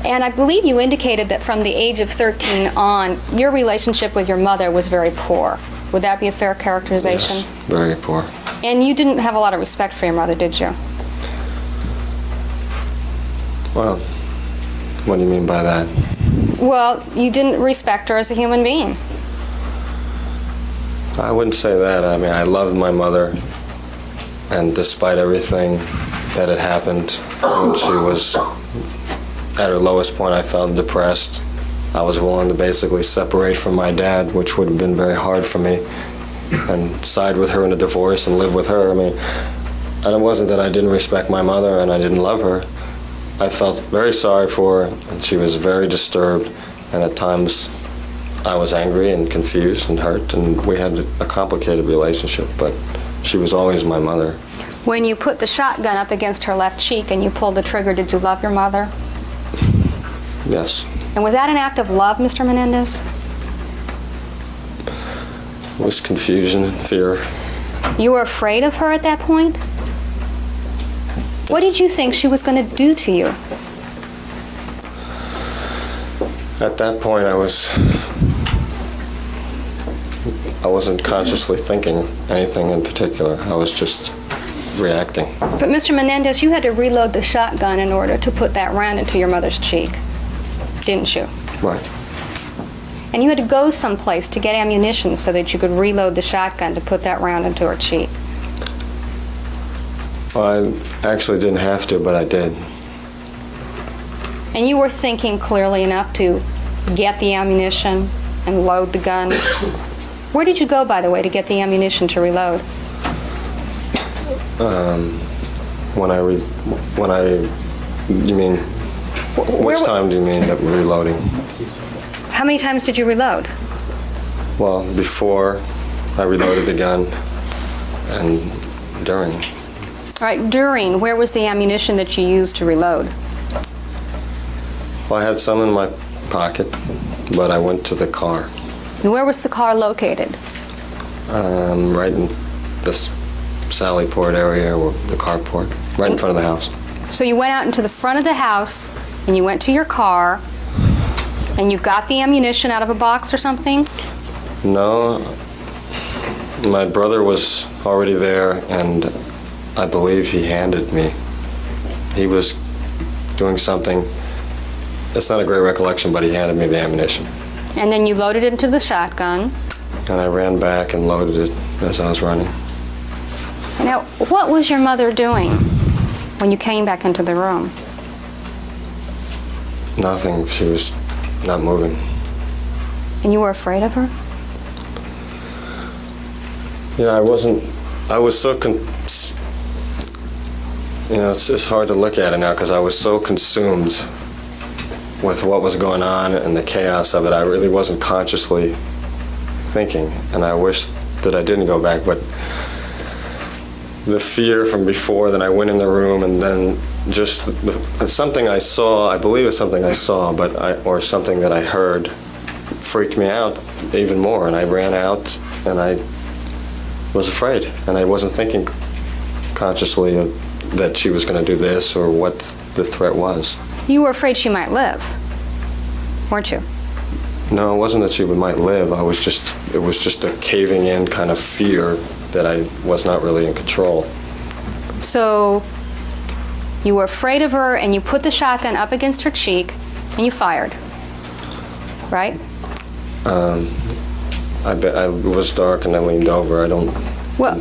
And I believe you indicated that from the age of 13 on, your relationship with your mother was very poor. Would that be a fair characterization? Yes, very poor. And you didn't have a lot of respect for your mother, did you? Well, what do you mean by that? Well, you didn't respect her as a human being. I wouldn't say that. I mean, I loved my mother, and despite everything that had happened, when she was at her lowest point, I felt depressed. I was willing to basically separate from my dad, which would have been very hard for me, and side with her in a divorce and live with her. I mean, and it wasn't that I didn't respect my mother and I didn't love her. I felt very sorry for her, and she was very disturbed, and at times I was angry and confused and hurt, and we had a complicated relationship, but she was always my mother. When you put the shotgun up against her left cheek and you pulled the trigger, did you love your mother? Yes. And was that an act of love, Mr. Menendez? It was confusion and fear. You were afraid of her at that point? What did you think she was going to do to you? At that point, I wasn't consciously thinking anything in particular. I was just reacting. But Mr. Menendez, you had to reload the shotgun in order to put that round into your mother's cheek, didn't you? Right. And you had to go someplace to get ammunition so that you could reload the shotgun to put that round into her cheek. Well, I actually didn't have to, but I did. And you were thinking clearly enough to get the ammunition and load the gun. Where did you go, by the way, to get the ammunition to reload? You mean, which time do you mean that reloading? How many times did you reload? Well, before I reloaded the gun and during. All right, during, where was the ammunition that you used to reload? Well, I had some in my pocket, but I went to the car. And where was the car located? Right in this Sallyport area, or the carport, right in front of the house. So you went out into the front of the house, and you went to your car, and you got the ammunition out of a box or something? No, my brother was already there, and I believe he handed me. He was doing something. It's not a great recollection, but he handed me the ammunition. And then you loaded it into the shotgun. And I ran back and loaded it as I was running. Now, what was your mother doing when you came back into the room? Nothing. She was not moving. And you were afraid of her? Yeah, I was so it's hard to look at it now because I was so consumed with what was going on and the chaos of it. I really wasn't consciously thinking, and I wish that I didn't go back, but the fear from before, then I went in the room, and then just something I saw, I believe it's something I saw, or something that I heard, freaked me out even more, and I ran out, and I was afraid, and I wasn't thinking consciously that she was going to do this or what the threat was. You were afraid she might live, weren't you? No, it wasn't that she might live. It was just a caving in kind of fear that I was not really in control. So you were afraid of her, and you put the shotgun up against her cheek, and you fired, right? It was dark, and I leaned over. I didn't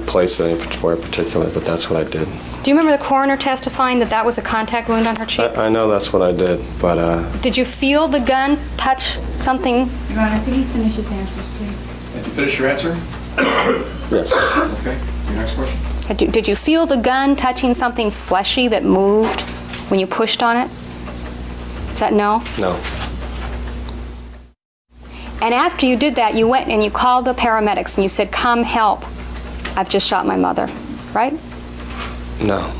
place it anywhere particular, but that's what I did. Do you remember the coroner testifying that that was a contact wound on her cheek? I know that's what I did, but... Did you feel the gun touch something? Your Honor, could you finish his answers, please? Finish your answer? Yes. Okay. Your next question? Did you feel the gun touching something fleshy that moved when you pushed on it? Is that no? No. And after you did that, you went and you called the paramedics and you said, "Come help. I've just shot my mother," right? No.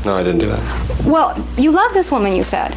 No, I didn't do that. Well, you love this woman, you said.